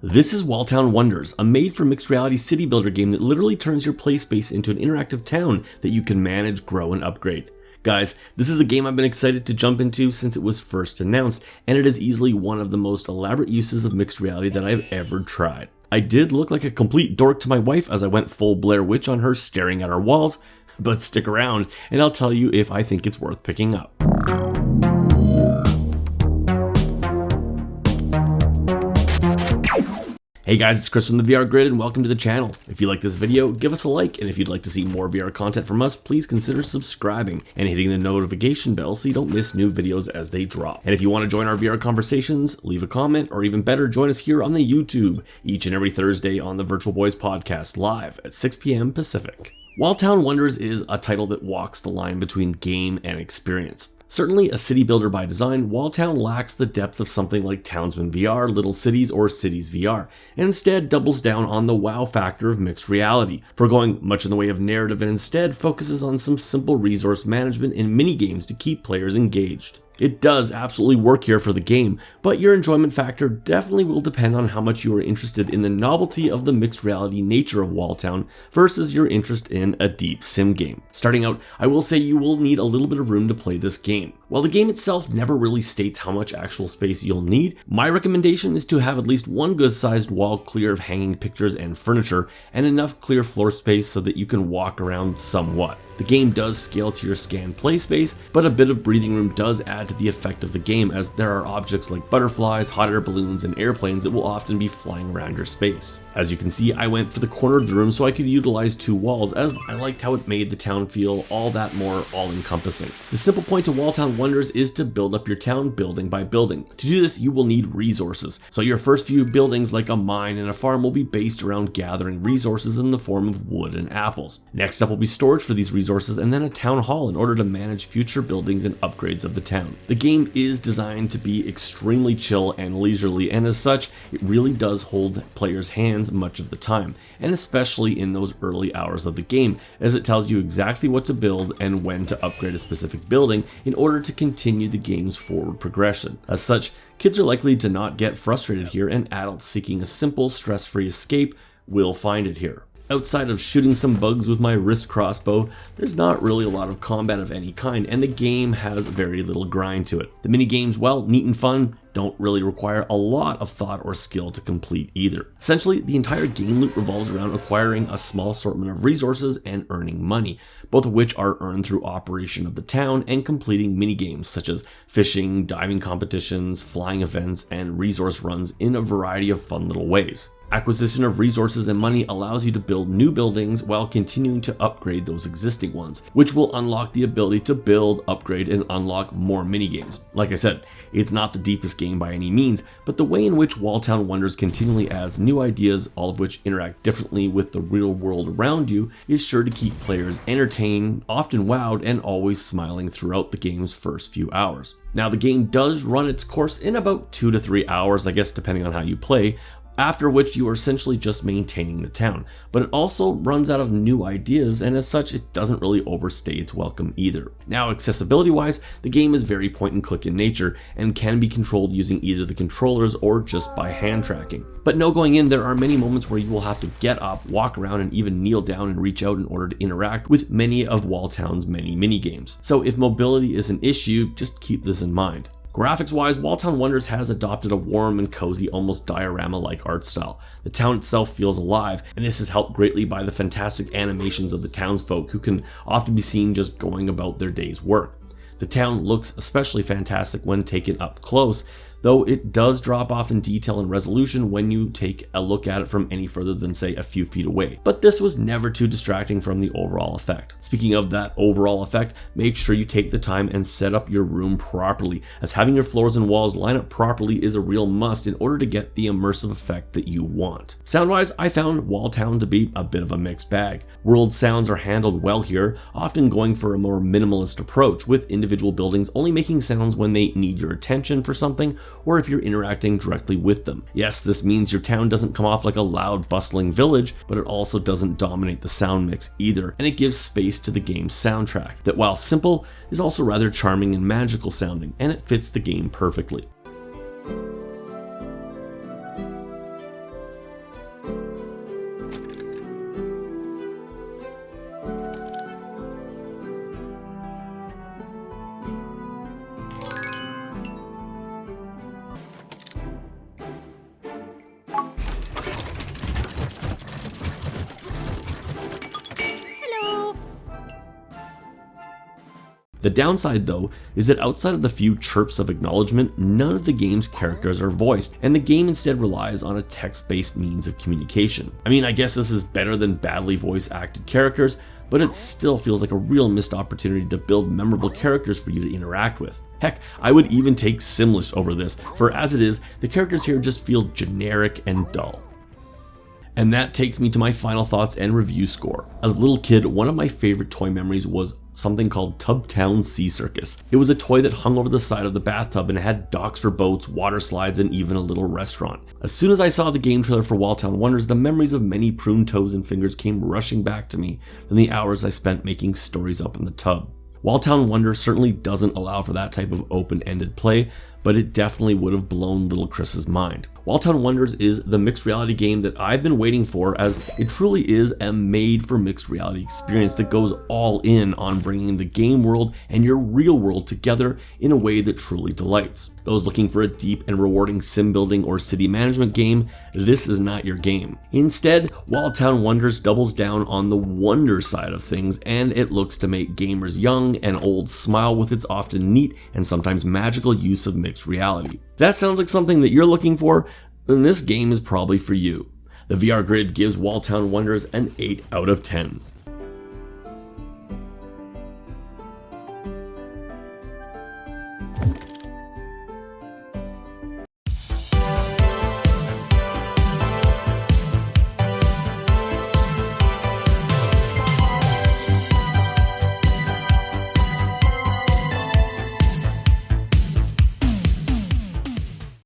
This is Walltown Wonders, a made-for-mixed reality city builder game that literally turns your play space into an interactive town that you can manage, grow, and upgrade. Guys, this is a game I've been excited to jump into since it was first announced, and it is easily one of the most elaborate uses of mixed reality that I've ever tried. I did look like a complete dork to my wife as I went full Blair Witch on her staring at our walls, but stick around and I'll tell you if I think it's worth picking up. Hey guys, it's Chris from the VR Grid and welcome to the channel. If you like this video, give us a like, and if you'd like to see more VR content from us, please consider subscribing and hitting the notification bell so you don't miss new videos as they drop. And if you want to join our VR conversations, leave a comment, or even better, join us here on the YouTube each and every Thursday on the Virtual Boys podcast live at 6 p.m. Pacific. Walltown Wonders is a title that walks the line between game and experience. Certainly a city builder by design, Walltown lacks the depth of something like Townsmen VR, Little Cities, or Cities VR, and instead doubles down on the wow factor of mixed reality, foregoing much in the way of narrative and instead focuses on some simple resource management and mini-games to keep players engaged. It does absolutely work here for the game, but your enjoyment factor definitely will depend on how much you are interested in the novelty of the mixed reality nature of Walltown versus your interest in a deep sim game. Starting out, I will say you will need a little bit of room to play this game. While the game itself never really states how much actual space you'll need, my recommendation is to have at least one good-sized wall clear of hanging pictures and furniture, and enough clear floor space so that you can walk around somewhat. The game does scale to your scanned play space, but a bit of breathing room does add to the effect of the game, as there are objects like butterflies, hot air balloons, and airplanes that will often be flying around your space. As you can see, I went for the corner of the room so I could utilize two walls, as I liked how it made the town feel all that more all-encompassing. The simple point to Walltown Wonders is to build up your town building by building. To do this, you will need resources, so your first few buildings like a mine and a farm will be based around gathering resources in the form of wood and apples. Next up will be storage for these resources, and then a town hall in order to manage future buildings and upgrades of the town. The game is designed to be extremely chill and leisurely, and as such, it really does hold players' hands much of the time, and especially in those early hours of the game, as it tells you exactly what to build and when to upgrade a specific building in order to continue the game's forward progression. As such, kids are likely to not get frustrated here, and adults seeking a simple, stress-free escape will find it here. Outside of shooting some bugs with my wrist crossbow, there's not really a lot of combat of any kind, and the game has very little grind to it. The mini-games, while neat and fun, don't really require a lot of thought or skill to complete either. Essentially, the entire game loop revolves around acquiring a small assortment of resources and earning money, both of which are earned through operation of the town and completing mini-games such as fishing, diving competitions, flying events, and resource runs in a variety of fun little ways. Acquisition of resources and money allows you to build new buildings while continuing to upgrade those existing ones, which will unlock the ability to build, upgrade, and unlock more minigames. Like I said, it's not the deepest game by any means, but the way in which Walltown Wonders continually adds new ideas, all of which interact differently with the real world around you, is sure to keep players entertained, often wowed, and always smiling throughout the game's first few hours. Now, the game does run its course in about 2 to 3 hours, I guess depending on how you play, after which you are essentially just maintaining the town, but it also runs out of new ideas, and as such it doesn't really overstay its welcome either. Now, accessibility wise, the game is very point and click in nature and can be controlled using either the controllers or just by hand tracking. But no going in, there are many moments where you will have to get up, walk around, and even kneel down and reach out in order to interact with many of Walltown's many mini-games. So if mobility is an issue, just keep this in mind. Graphics-wise, Walltown Wonders has adopted a warm and cozy, almost diorama-like art style. The town itself feels alive, and this is helped greatly by the fantastic animations of the townsfolk who can often be seen just going about their day's work. The town looks especially fantastic when taken up close, though it does drop off in detail and resolution when you take a look at it from any further than, say, a few feet away. But this was never too distracting from the overall effect. Speaking of that overall effect, make sure you take the time and set up your room properly, as having your floors and walls line up properly is a real must in order to get the immersive effect that you want. Sound-wise, I found Walltown to be a bit of a mixed bag. World sounds are handled well here, often going for a more minimalist approach, with individual buildings only making sounds when they need your attention for something, or if you're interacting directly with them. Yes, this means your town doesn't come off like a loud, bustling village, but it also doesn't dominate the sound mix either, and it gives space to the game's soundtrack, that while simple, is also rather charming and magical sounding, and it fits the game perfectly. The downside, though, is that outside of the few chirps of acknowledgement, none of the game's characters are voiced, and the game instead relies on a text-based means of communication. I mean, I guess this is better than badly voice-acted characters, but it still feels like a real missed opportunity to build memorable characters for you to interact with. Heck, I would even take Simlish over this, for as it is, the characters here just feel generic and dull. And that takes me to my final thoughts and review score. As a little kid, one of my favorite toy memories was something called Tubtown Sea Circus. It was a toy that hung over the side of the bathtub and it had docks for boats, water slides, and even a little restaurant. As soon as I saw the game trailer for Wildtown Wonders, the memories of many pruned toes and fingers came rushing back to me from the hours I spent making stories up in the tub. Wildtown Wonders certainly doesn't allow for that type of open-ended play, but it definitely would have blown little Chris's mind. Wildtown Wonders is the mixed reality game that I've been waiting for, as it truly is a made for mixed reality experience that goes all in on bringing the game world and your real world together in a way that truly delights. Those looking for a deep and rewarding sim building or city management game, this is not your game. Instead, Wildtown Wonders doubles down on the wonder side of things, and it looks to make gamers young and old smile with its often neat and sometimes magical use of mixed reality. If that sounds like something that you're looking for, then this game is probably for you. The VR Grid gives Wildtown Wonders an 8 out of 10.